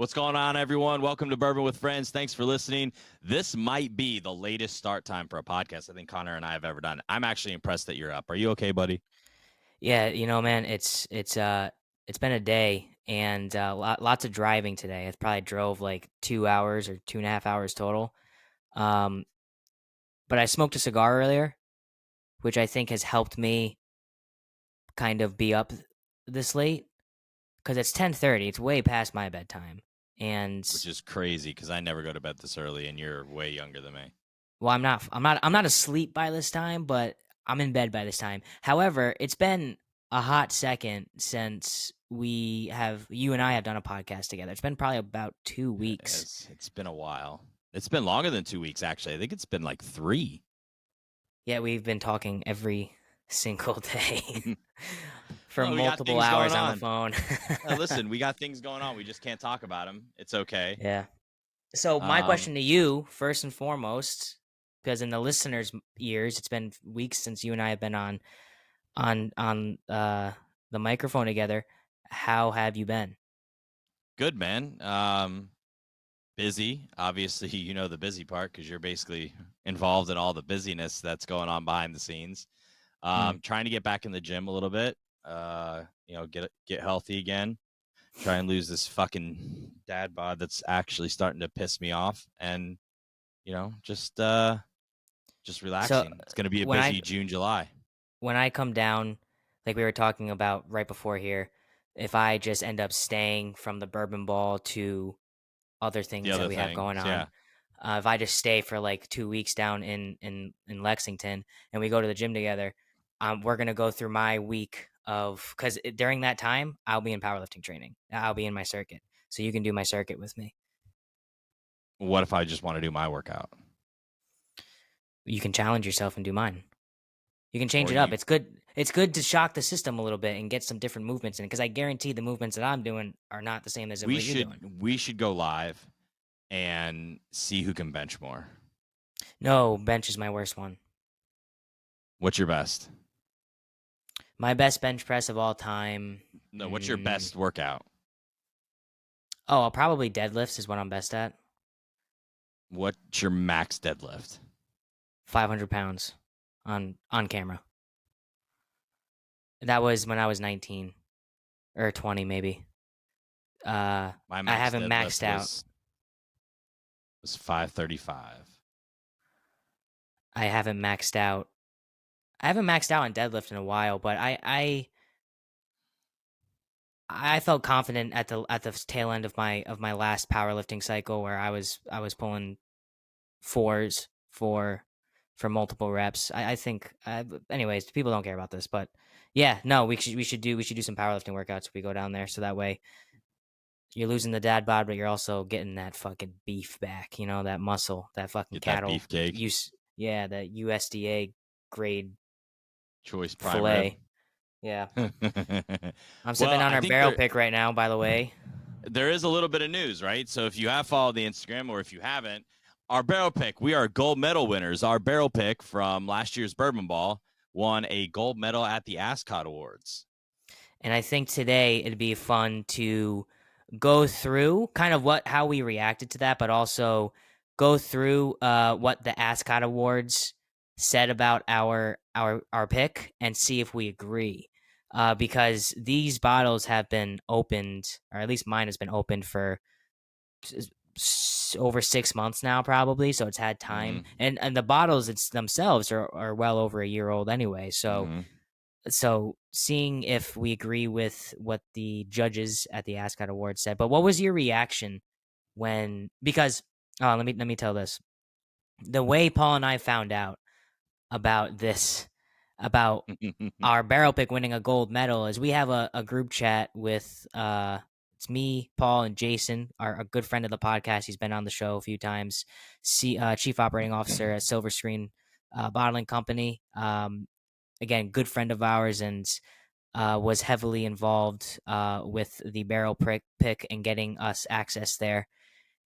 What's going on, everyone? Welcome to Bourbon with Friends. Thanks for listening. This might be the latest start time for a podcast I think Connor and I have ever done. I'm actually impressed that you're up. Are you okay, buddy? Yeah, man, it's been a day and lots of driving today. I probably drove like 2 hours or 2.5 hours total. Um, but I smoked a cigar earlier, which I think has helped me kind of be up this late because it's 10:30. It's way past my bedtime, and Which is crazy because I never go to bed this early, and you're way younger than me. well, I'm not asleep by this time, but I'm in bed by this time. However, it's been a hot second since you and I have done a podcast together. It's been probably about 2 weeks. It's been a while. It's been longer than 2 weeks, actually. I think it's been like 3. Yeah, we've been talking every single day for Well, we got multiple things hours going on on. the phone. Listen, we got things going on. We just can't talk about them. It's okay. Yeah. So my Um, question to you, first and foremost, because in the listeners' ears, it's been weeks since you and I have been on the microphone together. How have you been? Good, man. Busy. Obviously, you know the busy part because you're basically involved in all the busyness that's going on behind the scenes. Mm. Trying to get back in the gym a little bit. Get healthy again. Try and lose this fucking dad bod that's actually starting to piss me off, and just So relaxing. It's gonna be a when I busy June, July. when I come down, like we were talking about right before here, if I just end up staying from the Bourbon Ball to other The things that other we have things, going on, yeah. if I just stay for like 2 weeks down in Lexington and we go to the gym together, we're gonna go through my week of because during that time I'll be in powerlifting training. I'll be in my circuit, so you can do my circuit with me. What if I just want to do my workout? You can challenge yourself and do mine. You can change Or it up. you? It's good. It's good to shock the system a little bit and get some different movements in it because I guarantee the movements that I'm doing are not the same as We what you're should doing. we should go live and see who can bench more. No, bench is my worst one. What's your best? My best bench press of all time. No, what's your Mm, best workout? I'll probably deadlifts is what I'm best at. What's your max deadlift? 500 pounds on camera. That was when I was 19 or 20 maybe. I My max haven't maxed deadlift out. was 535. I haven't maxed out. I haven't maxed out on deadlift in a while, but I felt confident at the tail end of my last powerlifting cycle where I was pulling fours for multiple reps. I think anyways, people don't care about this, but yeah, no, we should do some powerlifting workouts if we go down there so that way you're losing the dad bod, but you're also getting that fucking beef back, that muscle, that fucking Get that cattle beefcake. use yeah, that USDA grade Choice prime rib. fillet. Yeah. I'm sipping Well, on I our think barrel pick right now, by the way. there is a little bit of news, right? So if you have followed the Instagram or if you haven't, our barrel pick, we are gold medal winners. Our barrel pick from last year's Bourbon Ball won a gold medal at the Ascot Awards. And I think today it'd be fun to go through kind of how we reacted to that, but also go through what the Ascot Awards said about our pick and see if we agree. Because these bottles have been opened, or at least mine has been opened for over 6 months now, probably. So it's had time, Mm-hmm. and the bottles themselves are well over a year old anyway. Mm-hmm. So seeing if we agree with what the judges at the Ascot Awards said. But what was your reaction because let me tell this. The way Paul and I found out about this about our barrel pick winning a gold medal is we have a group chat with it's me, Paul, and Jason, a good friend of the podcast. He's been on the show a few times. Chief Operating Officer at Silver Screen Bottling Company. Again, good friend of ours, and was heavily involved with the barrel pick and getting us access there.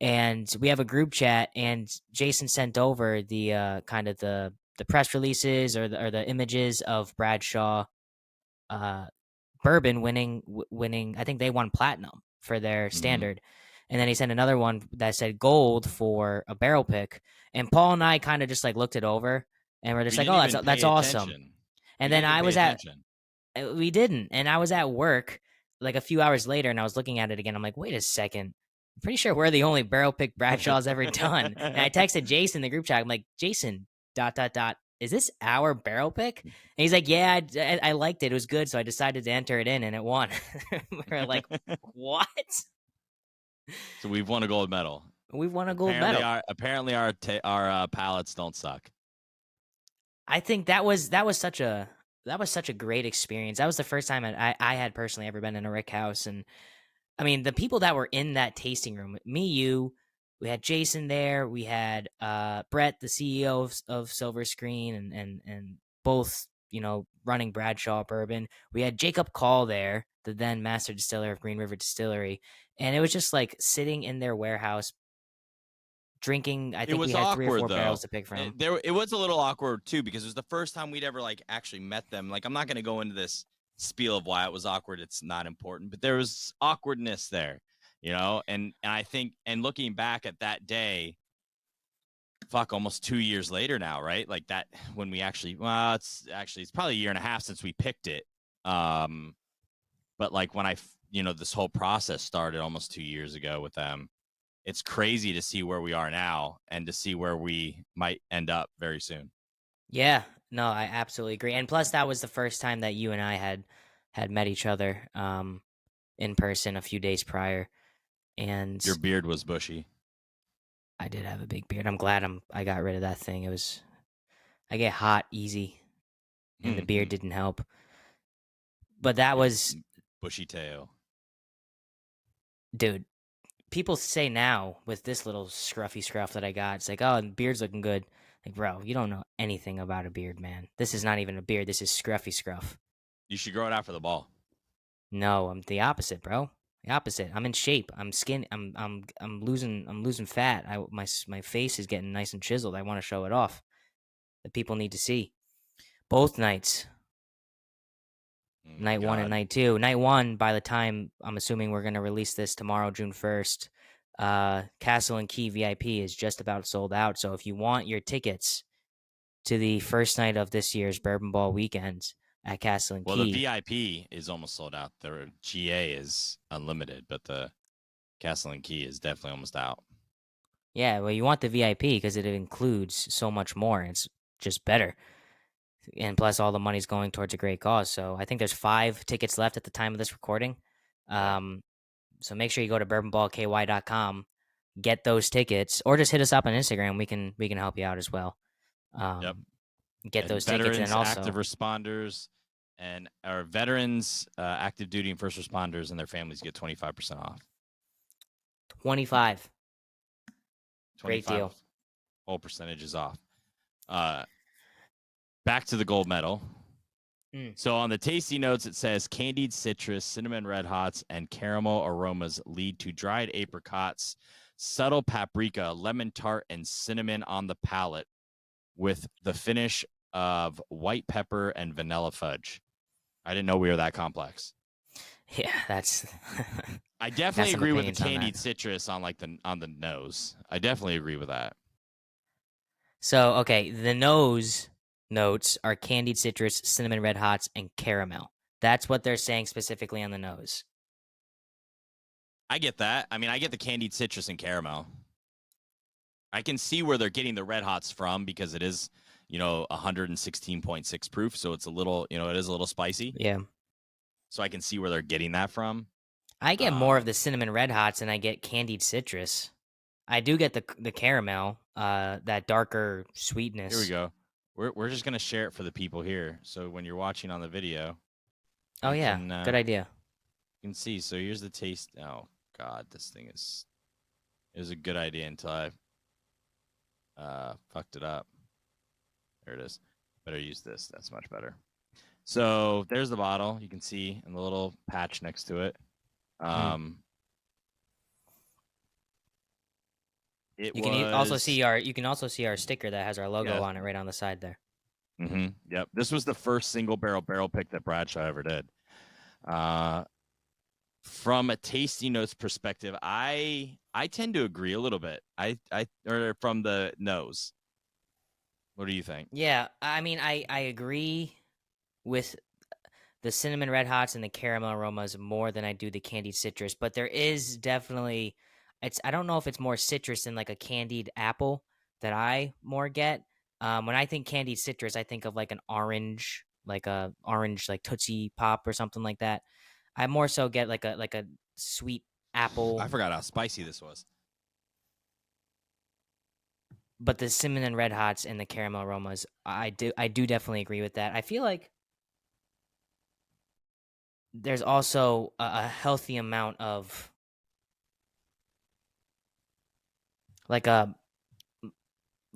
And we have a group chat, and Jason sent over the kind of the press releases or the images of Bradshaw Bourbon winning. I think they won platinum for their Mm-hmm. standard. And then he sent another one that said gold for a barrel pick. And Paul and I kind of just like looked it over, and we're just We like, didn't oh, even that's pay awesome. attention. We And didn't then even I pay was at attention. we didn't, and I was at work like a few hours later, and I was looking at it again. I'm like, wait a second. I'm pretty sure we're the only barrel pick Bradshaw's ever done. And I texted Jason in the group chat. I'm like, Jason, dot dot dot. Is this our barrel pick? And he's like, yeah, I liked it. It was good, so I decided to enter it in, and it won. We're like, what? So we've won a gold medal. We've won a gold medal. Apparently our palates don't suck. I think that was such a great experience. That was the first time I had personally ever been in a Rick House, and I mean the people that were in that tasting room. Me, you, we had Jason there. We had Brett, the CEO of Silver Screen, and both running Bradshaw Bourbon. We had Jacob Call there, the then master distiller of Green River Distillery, and it was just like sitting in their warehouse drinking. I think we had 3 or 4 barrels to pick from. It was a little awkward too because it was the first time we'd ever like actually met them. Like I'm not going to go into this spiel of why it was awkward. It's not important, but there was awkwardness there, and I think, and looking back at that day, almost 2 years later now, right? Like that when we actually, it's probably a year and a half since we picked it. But like when this whole process started almost 2 years ago with them. It's crazy to see where we are now and to see where we might end up very soon. Yeah, no, I absolutely agree. And plus, that was the first time that you and I had met each other in person a few days prior. And your beard was bushy. I did have a big beard. I'm glad I got rid of that thing. I get hot easy, and the beard didn't help. But that was bushy tail, dude. People say now with this little scruffy scruff that I got, it's like, oh, the beard's looking good. Like, bro, you don't know anything about a beard, man. This is not even a beard. This is scruffy scruff. You should grow it out for the ball. No, I'm the opposite, bro. The opposite. I'm in shape. I'm skin. I'm losing fat. My face is getting nice and chiseled. I want to show it off. The people need to see. Both nights. Night 1 and night 2. Night 1, by the time I'm assuming we're going to release this tomorrow, June 1st, Castle and Key VIP is just about sold out. So if you want your tickets to the first night of this year's Bourbon Ball weekend at Castle and Key. Well, the VIP is almost sold out. The GA is unlimited, but the Castle and Key is definitely almost out. Yeah, well, you want the VIP because it includes so much more. It's just better. And plus, all the money's going towards a great cause. So I think there's 5 tickets left at the time of this recording. So make sure you go to bourbonballky.com, get those tickets, or just hit us up on Instagram. We can help you out as well. Get those tickets, and also active responders and our veterans, active duty and first responders, and their families get 25% off. 25. Great deal. Whole percentage is off. Back to the gold medal. So on the tasty notes, it says candied citrus, cinnamon red hots, and caramel aromas lead to dried apricots, subtle paprika, lemon tart, and cinnamon on the palate, with the finish of white pepper and vanilla fudge. I didn't know we were that complex. Yeah, that's. I definitely agree with the candied citrus on the nose. I definitely agree with that. So okay, the nose notes are candied citrus, cinnamon red hots, and caramel. That's what they're saying specifically on the nose. I get that. I mean, I get the candied citrus and caramel. I can see where they're getting the red hots from because it is, 116.6 proof. So it's a little, it is a little spicy. Yeah. So I can see where they're getting that from. I get more of the cinnamon red hots than I get candied citrus. I do get the caramel, that darker sweetness. Here we go. We're just gonna share it for the people here. So when you're watching on the video, good idea. You can see. So here's the taste. Oh God, this thing is. It was a good idea until I fucked it up. There it is. Better use this. That's much better. So there's the bottle. You can see in the little patch next to it. You can also see our sticker that has our logo on it right on the side there. Yep. This was the first single barrel pick that Bradshaw ever did. From a tasting notes perspective, I tend to agree a little bit. I or from the nose. What do you think? Yeah, I mean, I agree with the cinnamon red hots and the caramel aromas more than I do the candied citrus, but there is definitely I don't know if it's more citrus than like a candied apple that I more get. When I think candied citrus, I think of like an orange, like a orange like Tootsie Pop or something like that. I more so get like a sweet I apple, forgot how spicy this was. but the cinnamon red hots and the caramel aromas, I do definitely agree with that. I feel like there's also a healthy amount of like a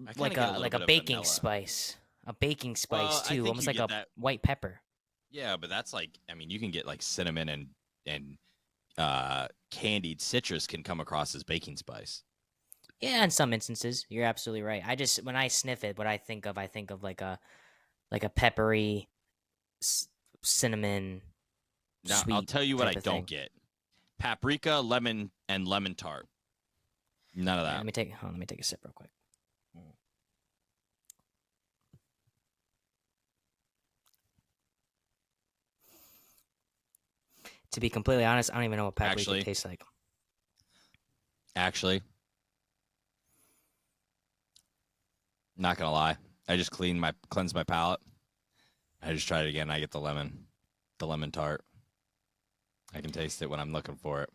I kind of get a little like a bit of baking vanilla. spice, a baking spice Well, I too, think almost you like get a that. white pepper. Yeah, but that's like, I mean, you can get like cinnamon and candied citrus can come across as baking spice. Yeah, in some instances, you're absolutely right. I just when I sniff it, what I think of like a peppery, c- cinnamon, Now, I'll sweet tell you what I type of don't thing. get: paprika, lemon, and lemon tart. None of Yeah, that. let me take a sip real quick. To be completely honest, I don't even know what paprika Actually, tastes like. actually, not gonna lie. I just cleansed my palate. I just tried it again. I get the lemon tart. I can taste it when I'm looking for it.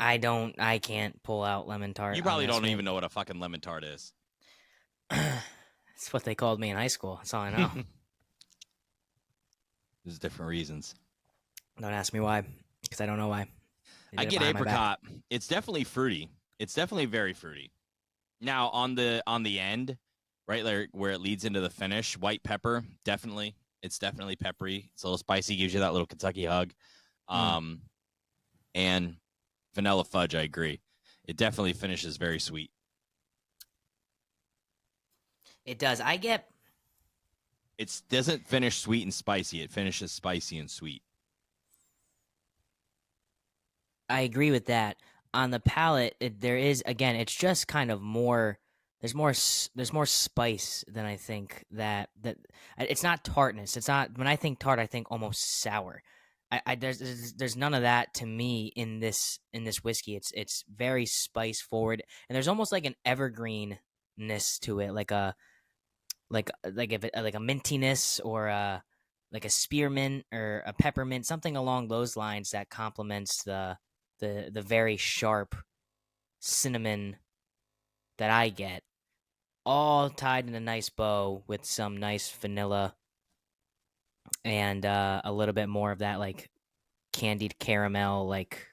I can't pull out lemon tart You on probably this don't one. even know what a fucking lemon tart is. That's what they called me in high school. That's all I know. There's different reasons. Don't ask me why, because I don't know why. They I did it get behind my back. apricot. It's definitely fruity. It's definitely very fruity. Now on the end, right there where it leads into the finish, white pepper, definitely. It's definitely peppery. It's a little spicy, gives you that little Kentucky hug. Mm, Um, and vanilla fudge, I agree. It definitely finishes very sweet. it does. I get. It doesn't finish sweet and spicy. It finishes spicy and sweet. I agree with that. On the palate, there is again. It's just kind of more. There's more spice than I think that. It's not tartness. It's not. When I think tart, I think almost sour. There's none of that to me in this whiskey. It's very spice forward, and there's almost like an evergreenness to it, like if it, like a mintiness or a like a spearmint or a peppermint, something along those lines that complements the very sharp cinnamon that I get, all tied in a nice bow with some nice vanilla and a little bit more of that like candied caramel, like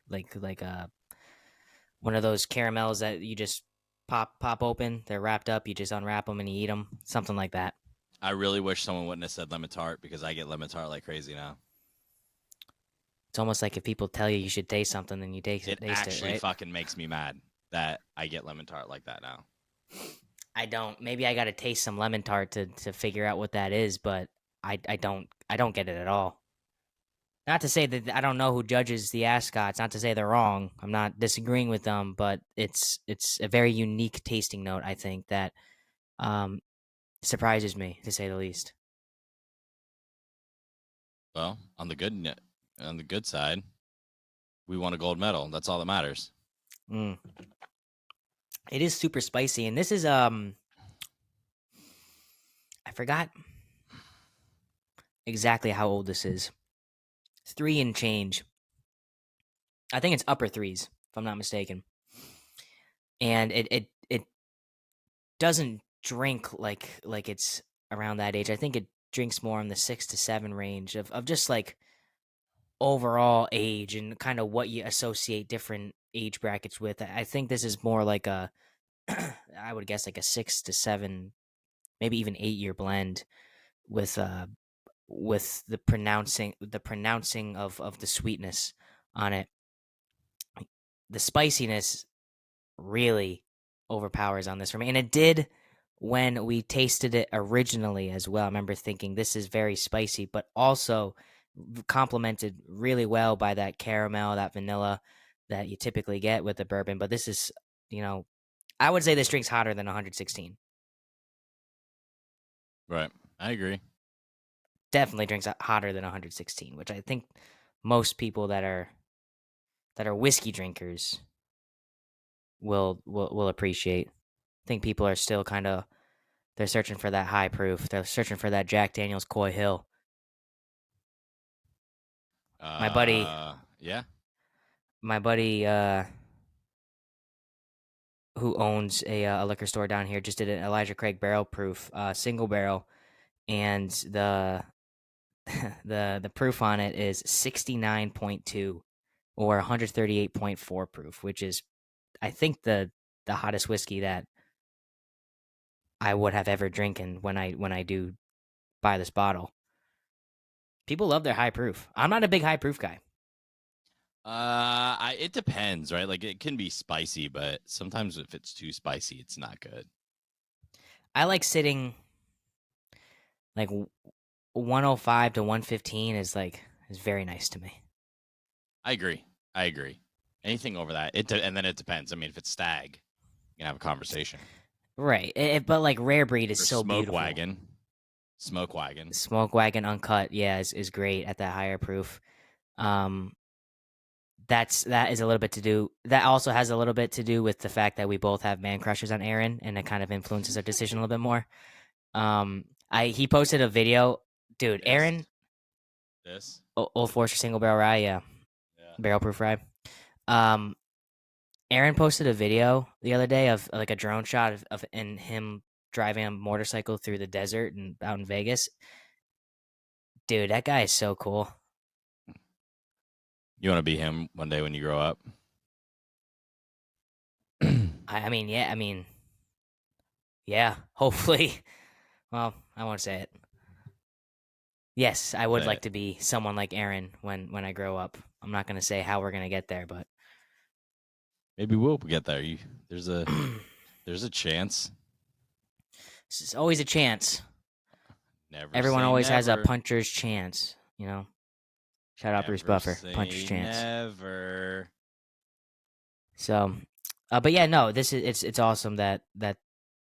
one of those caramels that you just pop open. They're wrapped up. You just unwrap them and you eat them, something like that. I really wish someone wouldn't have said lemon tart because I get lemon tart like crazy now. It's almost like if people tell you you should taste something, then you It taste it, actually right? fucking makes me mad that I get lemon tart like that now. I don't. Maybe I got to taste some lemon tart to figure out what that is, but I don't get it at all. Not to say that I don't know who judges the ascots. Not to say they're wrong. I'm not disagreeing with them, but it's a very unique tasting note. I think that um, surprises me to say the least. Well, on the good side, we won a gold medal. That's all that matters. Mm. It is super spicy, and this is I forgot exactly how old this is. It's 3 and change. I think it's upper threes, if I'm not mistaken. And it doesn't drink like it's around that age. I think it drinks more in the 6 to 7 range of just like overall age and kind of what you associate different age brackets with. I think this is more like a I would guess like a 6 to 7, maybe even 8 year blend with the pronouncing of the sweetness on it. The spiciness really overpowers on this for me. And it did when we tasted it originally as well. I remember thinking this is very spicy, but also complemented really well by that caramel, that vanilla that you typically get with the bourbon. But this is, I would say this drink's hotter than 116. Right. I agree. Definitely drinks hotter than 116, which I think most people that are whiskey drinkers will appreciate. I think people are still kind of they're searching for that high proof. They're searching for that Jack Daniel's Coy Hill. My buddy, Yeah. my buddy, who owns a liquor store down here, just did an Elijah Craig barrel proof, single barrel, and the proof on it is 69.2 or 138.4 proof, which is, I think, the hottest whiskey that I would have ever drinking when I do buy this bottle. People love their high proof. I'm not a big high proof guy. It depends, right? Like it can be spicy, but sometimes if it's too spicy, it's not good. I like sitting like 105 to 115 is very nice to me. I agree. Anything over that, and then it depends. I mean, if it's stag, you can have a conversation. Right, but like rare breed is Or so smoke beautiful. Smoke wagon. Smoke wagon uncut, yeah, is great at that higher proof. That is a little bit to do. That also has a little bit to do with the fact that we both have man crushes on Aaron, and it kind of influences our decision a little bit more. He posted a video, dude. Aaron, Old Forester single barrel rye, yeah, barrel proof rye. Aaron posted a video the other day of like a drone shot of and him driving a motorcycle through the desert and out in Vegas. Dude, that guy is so cool. You want to be him one day when you grow up? Yeah, hopefully. Well, I won't say it. Yes, I would like to be someone like Aaron when I grow up. I'm not going to say how we're going to get there, but maybe we'll get there. There's a chance. There's always a chance. Never. Everyone always has a puncher's chance, Shout out Bruce Buffer, puncher's chance. Never. So, but yeah, no, it's awesome that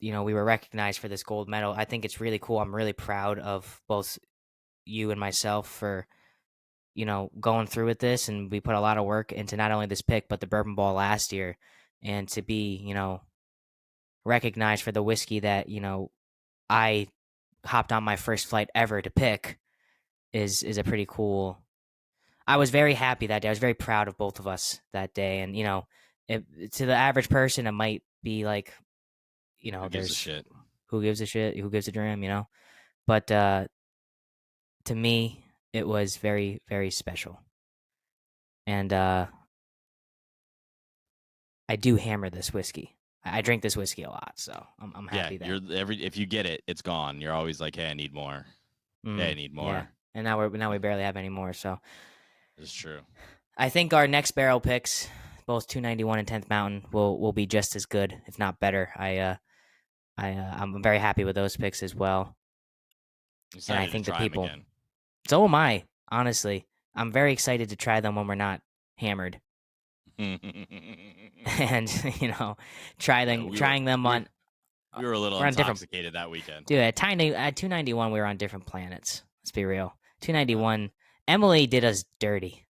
we were recognized for this gold medal. I think it's really cool. I'm really proud of both you and myself for going through with this, and we put a lot of work into not only this pick but the Bourbon Ball last year, and to be recognized for the whiskey that I hopped on my first flight ever to pick is a pretty cool. I was very happy that day. I was very proud of both of us that day, and to the average person, it might be like, who gives a shit? Who gives a shit? Who gives a dram? But to me, it was very, very special, and I do hammer this whiskey. I drink this whiskey a lot, so I'm happy that if you get it, it's gone. You're always like, hey, I need more. Hey, I need more. Yeah. And now we barely have any more, so it's true. I think our next barrel picks, both 291 and 10th Mountain, will be just as good, if not better. I'm very happy with those picks as well. And I think the people. So am I, honestly. I'm very excited to try them when we're not hammered. And trying them on. We were a little intoxicated that weekend, dude. At 291, we were on different planets. Let's be real. 291, Emily did us dirty.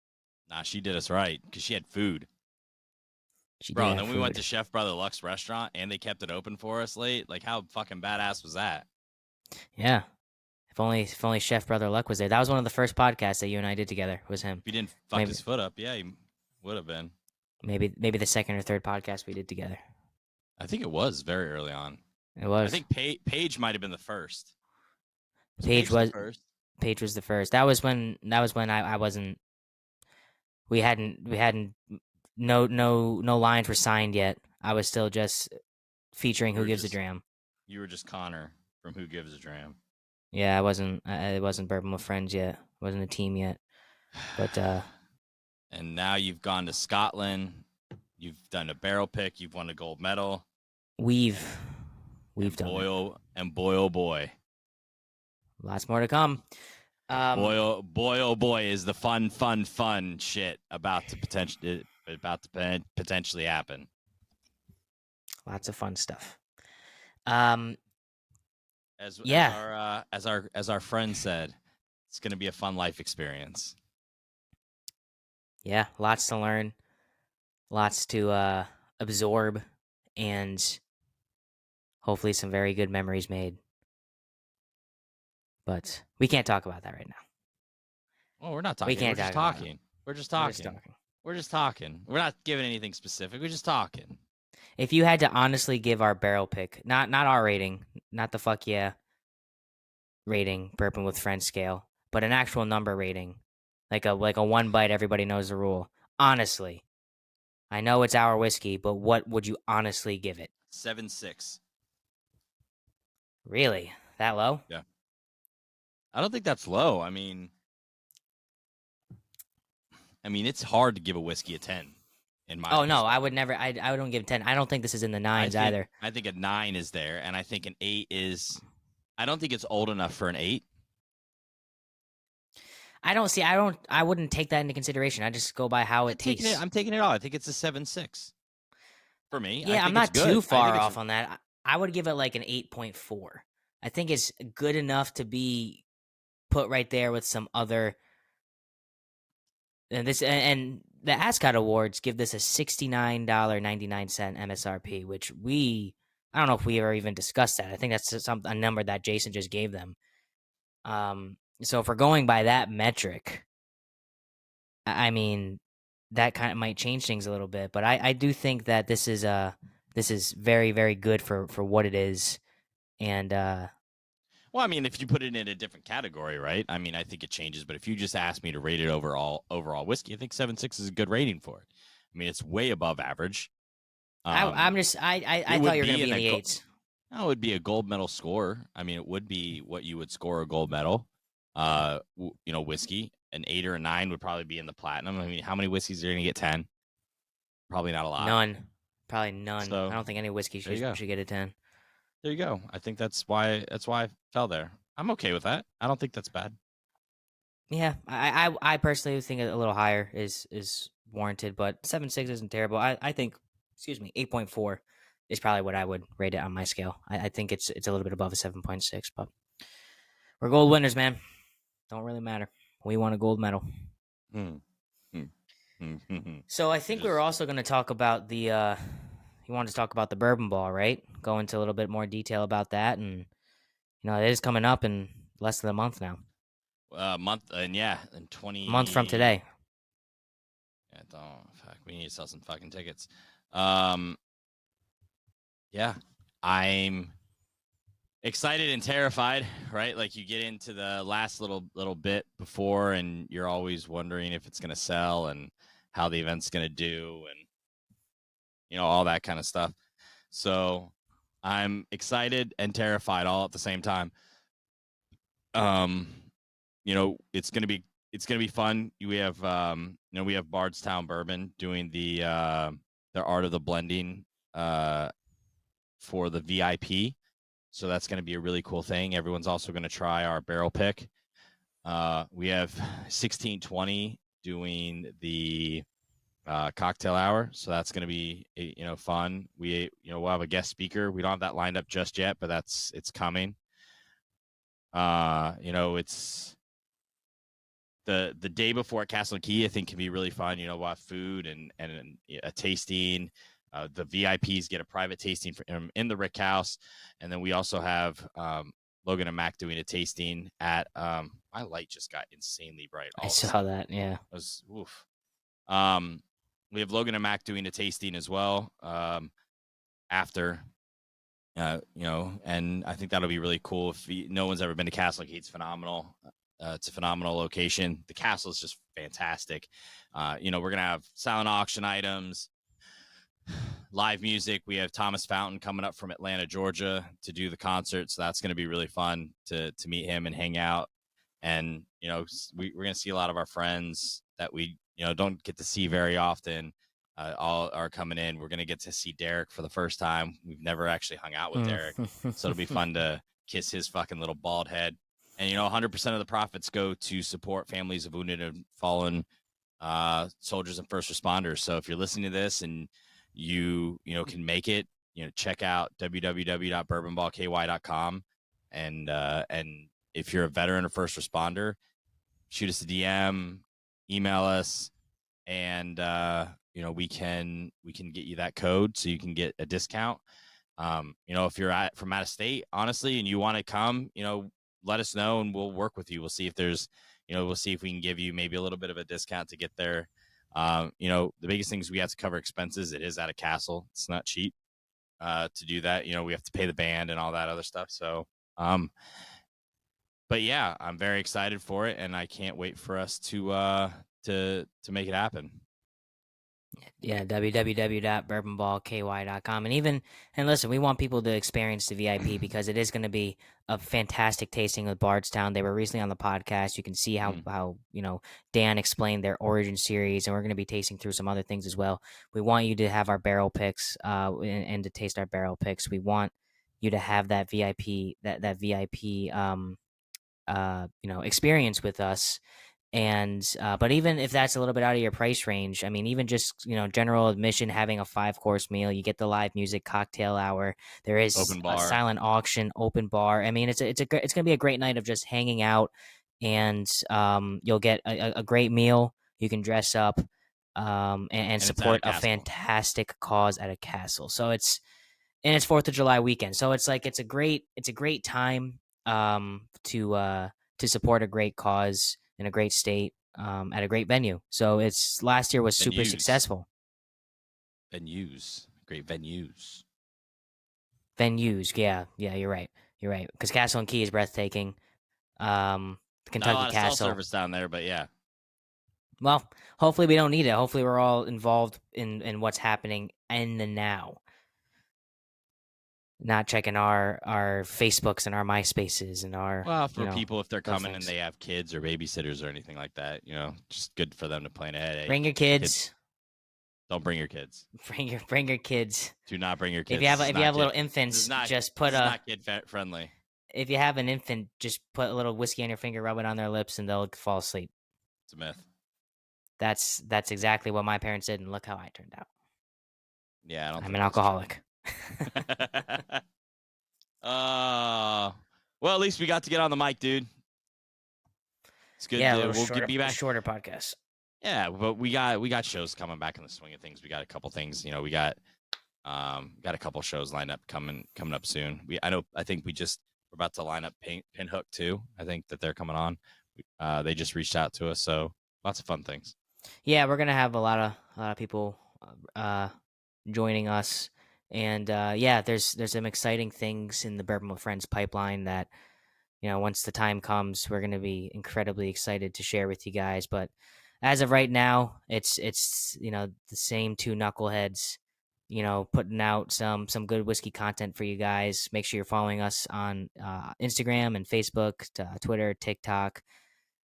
Nah, she did us right because she had food. We went to Chef Brother Luck's restaurant and they kept it open for us late. Like, how fucking badass was that? Yeah. If only Chef Brother Luck was there. That was one of the first podcasts that you and I did together. Was him. If he didn't fuck his foot up, yeah, he would have been. Maybe the second or third podcast we did together. I think it was very early on. It was. I think Paige might have been the first. Paige was the first. That was when I wasn't. We hadn't no lines were signed yet. I was still just featuring Who Gives a Dram. You were just Connor from Who Gives a Dram. Yeah, I wasn't Bourbon with Friends yet. I wasn't a team yet. But and now you've gone to Scotland. You've done a barrel pick. You've won a gold medal. We've done boy, oh boy. Lots more to come. Um, Oh boy, is the fun shit about to potentially happen. lots of fun stuff. Um, As yeah, as our friend said, it's going to be a fun life experience. yeah, lots to learn, lots to absorb, and hopefully some very good memories made. But we can't talk about that right now. Well, we're not We talking. We're can't just talk about it. talking. We're just We're just talking. talking. We're just talking. We're not giving anything specific. We're just talking. If you had to honestly give our barrel pick, not our rating, not the fuck yeah rating, bourbon with friends scale, but an actual number rating, like a one bite, everybody knows the rule. Honestly, I know it's our whiskey, but what would you honestly give it? 7.6. Really? That low? Yeah. I don't think that's low. I mean, it's hard to give a whiskey a 10, in my Oh no, I would perspective. never. I don't give 10. I don't think this is in the nines either. I think a 9 is there, and I think an 8 is. I don't think it's old enough for an 8. I don't see. I don't. I wouldn't take that into consideration. I just go by how it tastes. I'm taking it all. I think it's a 7.6 for me. I Yeah, I'm think it's not too good. I far think it's off on that. I would give it like an 8.4. I think it's good enough to be put right there with some other. And the Ascot Awards give this a $69.99 MSRP, which I don't know if we ever even discussed that. I think that's a number that Jason just gave them. So if we're going by that metric, I mean, that kind of might change things a little bit. But I do think that this is very, very good for what it is. And Well, I mean, if you put it in a different category, right? I mean, I think it changes. But if you just ask me to rate it overall whiskey, I think 7.6 is a good rating for it. I mean, it's way above average. I'm just I thought you were going to be in the eights. No, it would be a gold medal score. I mean, it would be what you would score a gold medal. Whiskey. An 8 or a 9 would probably be in the platinum. I mean, how many whiskeys are you going to get 10? Probably not a lot. None. Probably none. So, I don't think any whiskey should get a 10. There you go. I think that's why I fell there. I'm okay with that. I don't think that's bad. Yeah, I personally think a little higher is warranted, but 7.6 isn't terrible. I think, excuse me, 8.4 is probably what I would rate it on my scale. I think it's a little bit above a 7.6, but we're gold winners, man. Don't really matter. We won a gold medal. So I think we were also going to talk about the. You wanted to talk about the Bourbon Ball, right? Go into a little bit more detail about that, and it is coming up in less than a month now. Month and in 20 A month from today. Yeah, fuck. We need to sell some fucking tickets. Yeah, I'm excited and terrified, right? Like you get into the last little bit before, and you're always wondering if it's gonna sell and how the event's gonna do, and all that kind of stuff. So I'm excited and terrified all at the same time. It's gonna be fun. We have we have Bardstown Bourbon doing their art of the blending for the VIP. So that's going to be a really cool thing. Everyone's also going to try our barrel pick. We have 1620 doing the cocktail hour, so that's going to be fun. We'll have a guest speaker. We don't have that lined up just yet, but it's coming. It's the day before at Castle Key, I think can be really fun. We'll have food and a tasting. The VIPs get a private tasting in the Rickhouse, and then we also have Logan and Mac doing a tasting at. My light just got insanely bright. I saw that. Yeah, it was oof. We have Logan and Mac doing a tasting as well after. And I think that'll be really cool. If no one's ever been to Castle Key, it's phenomenal. It's a phenomenal location. The castle is just fantastic. We're gonna have silent auction items, live music. We have Thomas Fountain coming up from Atlanta, Georgia, to do the concert. So that's gonna be really fun to meet him and hang out. And we're gonna see a lot of our friends that we don't get to see very often. All are coming in. We're gonna get to see Derek for the first time. We've never actually hung out with Derek, so it'll be fun to kiss his fucking little bald head. And 100% of the profits go to support families of wounded and fallen soldiers and first responders. So if you're listening to this and you can make it, check out www.bourbonballky.com, and if you're a veteran or first responder, shoot us a DM, email us, and we can get you that code so you can get a discount. If you're from out of state, honestly, and you want to come, let us know and we'll work with you. We'll see if there's, we'll see if we can give you maybe a little bit of a discount to get there. The biggest thing is we have to cover expenses. It is at a castle. It's not cheap to do that. We have to pay the band and all that other stuff. So, but yeah, I'm very excited for it, and I can't wait for us to make it happen. Yeah, www.bourbonballky.com. And listen, we want people to experience the VIP because it is going to be a fantastic tasting with Bardstown. They were recently on the podcast. You can see how Dan explained their origin series, and we're going to be tasting through some other things as well. We want you to have our barrel picks and to taste our barrel picks. We want you to have that VIP experience with us. And but even if that's a little bit out of your price range, I mean, even just general admission, having a 5-course meal, you get the live music, cocktail hour. There is Open bar. a silent auction, open bar. I mean, it's gonna be a great night of just hanging out, and you'll get a great meal. You can dress up and support a fantastic cause at a castle. So it's 4th of July weekend. So it's a great time to support a great cause in a great state at a great venue. So last year was super successful. Great venues. Yeah, you're right. Because Castle and Key is breathtaking. The Kentucky Not a lot Castle of cell service down there, but yeah. Well, hopefully we don't need it. Hopefully we're all involved in what's happening in the now. Not checking our Facebooks and our MySpaces and our people, if they're coming and they have kids or babysitters or anything like that, just good for them to plan ahead. Bring your kids. Don't bring your kids. Bring your kids. Do not bring your kids. If you have little infants, just put not kid friendly. If you have an infant, just put a little whiskey on your finger, rub it on their lips, and they'll fall asleep. It's a myth. That's exactly what my parents did, and look how I turned out. Yeah, I'm an alcoholic. Well, at least we got to get on the mic, dude. It's good. Yeah, we'll be back. Shorter podcast. Yeah, but we got shows coming back in the swing of things. We got a couple things. We got a couple shows lined up coming up soon. I think we're about to line up Pinhook too. I think that they're coming on. They just reached out to us, so lots of fun things. Yeah, we're gonna have a lot of people joining us. And there's some exciting things in the Bourbon with Friends pipeline that, once the time comes, we're going to be incredibly excited to share with you guys. But as of right now, it's the same two knuckleheads, putting out some good whiskey content for you guys. Make sure you're following us on Instagram and Facebook, Twitter, TikTok.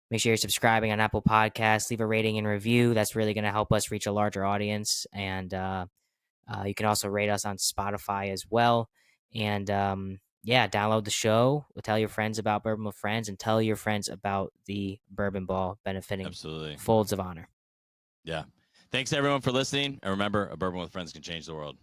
Make sure you're subscribing on Apple Podcasts. Leave a rating and review. That's really going to help us reach a larger audience. And you can also rate us on Spotify as well. And download the show. Tell your friends about Bourbon with Friends, and tell your friends about the Bourbon Ball benefiting Folds of Honor. Yeah. Thanks, everyone, for listening. And remember, a Bourbon with Friends can change the world.